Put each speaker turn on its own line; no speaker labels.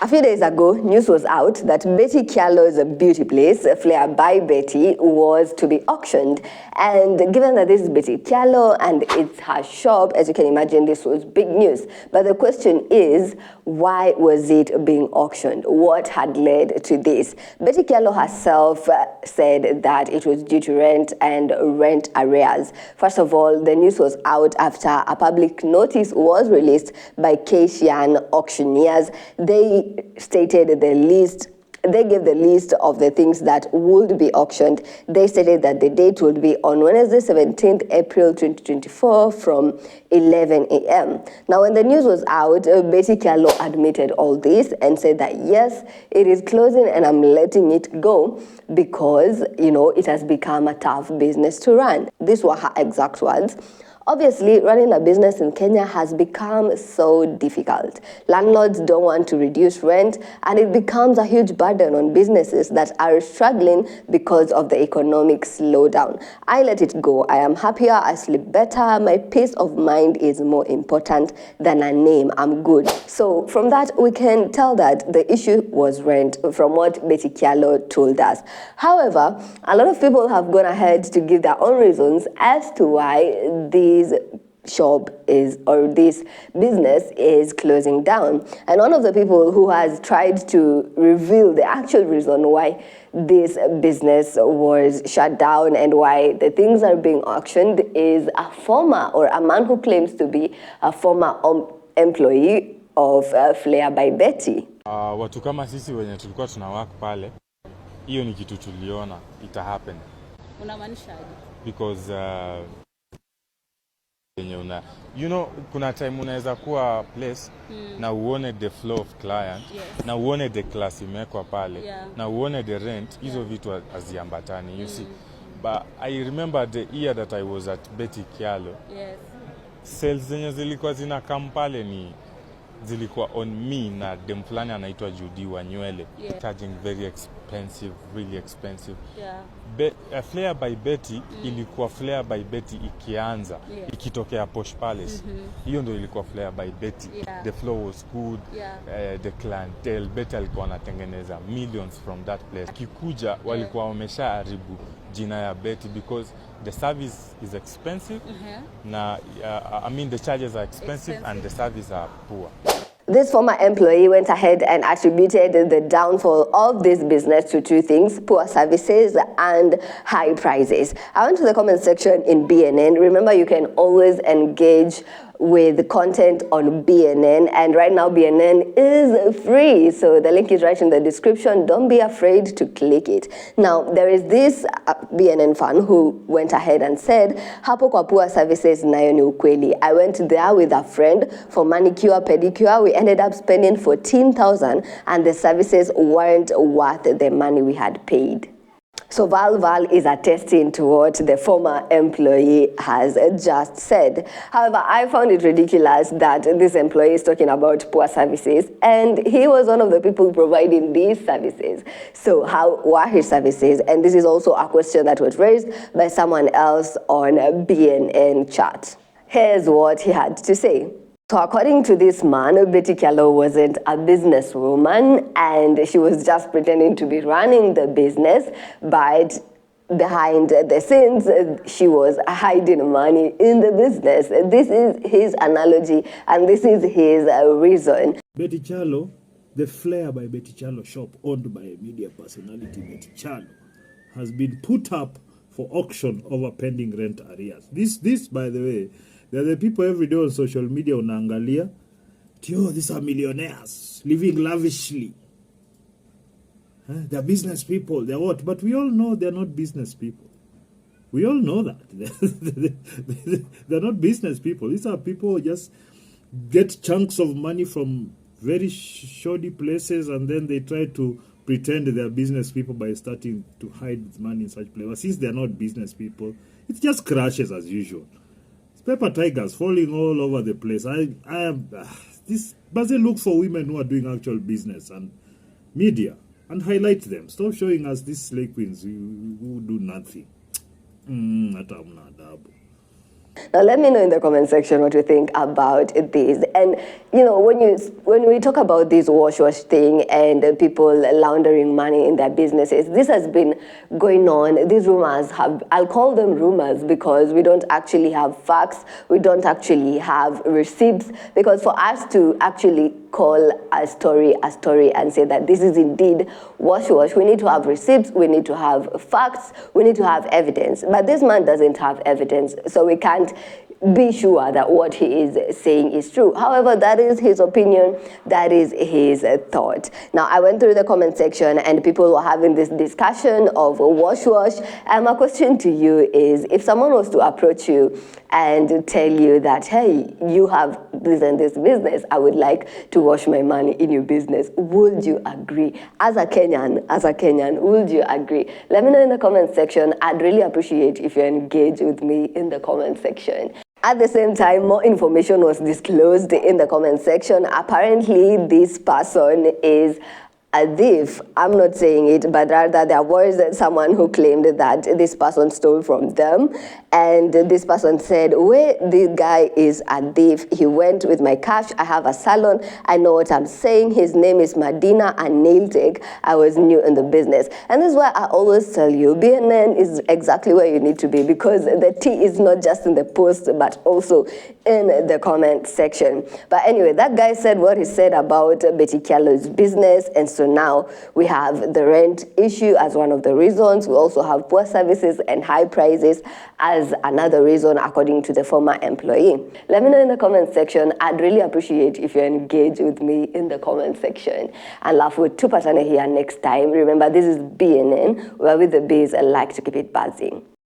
A few days ago, news was out that Betty Kyallo's beauty place, Flair by Betty, was to be auctioned. And given that this is Betty Kyallo and it's her shop, as you can imagine, this was big news. But the question is, why was it being auctioned? What had led to this? Betty Kyallo herself said that it was due to rent and rent arrears. First of all, the news was out after a public notice was released by Keysian auctioneers. They stated the list. They gave the list of the things that would be auctioned. They stated that the date would be on Wednesday, 17th April 2024 from 11 a.m. Now, when the news was out, Betty Kyallo admitted all this and said that, yes, it is closing and I'm letting it go because, it has become a tough business to run. These were her exact words. Obviously, running a business in Kenya has become so difficult. Landlords don't want to reduce rent, and it becomes a huge burden on businesses that are struggling because of the economic slowdown. I let it go. I am happier. I sleep better. My peace of mind is more important than a name. I'm good. So from that, we can tell that the issue was rent, from what Betty Kyallo told us. However, a lot of people have gone ahead to give their own reasons as to why this shop is, or this business is closing down. And one of the people who has tried to reveal the actual reason why this business was shut down and why the things are being auctioned is a former, or a man who claims to be a former employee of Flair by Betty.
Watu kama sisi wenye tulikuwa tunawak pale, hiyo ni kitu tuliona ita happen.
Unamaanisha aje?
Because kuna time unaweza kuwa place na uone the flow of client, na uone the class imekwa pale, na uone the rent, hizo vitu haziambatani, you see. But I remember the year that I was at Betty Kyallo, sales zenye zilikuwa zinakam pale ni zilikuwa on me na dem fulani anaitwa Judy wa nywele, charging very expensive, really expensive. Flair by Betty ilikuwa Flair by Betty ikianza, ikitokea Posh Palace. Hiyo ndio ilikuwa Flair by Betty. The flow was good, the clientele, Betty alikuwa anatengeneza millions from that place. Kikuja walikuwa wameshaharibu jina ya Betty because the service is expensive. The charges are expensive and the service are poor.
This former employee went ahead and attributed the downfall of this business to two things: poor services and high prices. I went to the comment section in BNN. Remember, you can always engage with content on BNN, and right now BNN is free, so the link is right in the description. Don't be afraid to click it. Now, there is this BNN fan who went ahead and said, hapo kwa poor services nayo ni ukweli. I went there with a friend for manicure, pedicure. We ended up spending 14,000 and the services weren't worth the money we had paid. So Val is attesting to what the former employee has just said. However, I found it ridiculous that this employee is talking about poor services, and he was one of the people providing these services. So how were his services? And this is also a question that was raised by someone else on BNN chat. Here's what he had to say. So according to this man, Betty Kyallo wasn't a businesswoman and she was just pretending to be running the business, but behind the scenes, she was hiding money in the business. This is his analogy and this is his reason.
Betty Kyallo, the Flair by Betty Kyallo shop owned by a media personality, Betty Kyallo, has been put up for auction over pending rent arrears. This, by the way, there are the people every day on social media unaangalia, these are millionaires living lavishly. They're business people, they're what? But we all know they're not business people. We all know that. They're not business people. These are people who just get chunks of money from very shoddy places and then they try to pretend they're business people by starting to hide money in such places. Since they're not business people, it just crashes as usual. Paper tigers falling all over the place. This Basil looks for women who are doing actual business and media and highlight them. Stop showing us these slay queens who do nothing.
Now, let me know in the comment section what you think about this. And you know, when we talk about this wash thing and people laundering money in their businesses, this has been going on. These rumors have, I'll call them rumors because we don't actually have facts, we don't actually have receipts. Because for us to actually call a story and say that this is indeed wash, we need to have receipts, we need to have facts, we need to have evidence. But this man doesn't have evidence, so we can't be sure that what he is saying is true. However, that is his opinion, that is his thought. Now, I went through the comment section and people were having this discussion of wash, and my question to you is, if someone was to approach you and tell you that, hey, you have this and this business, I would like to wash my money in your business, would you agree? As a Kenyan, would you agree? Let me know in the comment section. I'd really appreciate if you engage with me in the comment section. At the same time, more information was disclosed in the comment section. Apparently, this person is a thief. I'm not saying it, but rather there was someone who claimed that this person stole from them. And this person said, wait, this guy is a thief. He went with my cash. I have a salon. I know what I'm saying. His name is Madina and Nail Tech. I was new in the business. And this is why I always tell you, BNN is exactly where you need to be, because the tea is not just in the post, but also in the comment section. But anyway, that guy said what he said about Betty Kyallo's business. And so now we have the rent issue as one of the reasons. We also have poor services and high prices as another reason, according to the former employee. Let me know in the comment section. I'd really appreciate if you engage with me in the comment section. And laugh with tupatane here next time. Remember, this is BNN, where with the biz, I like to keep it buzzing.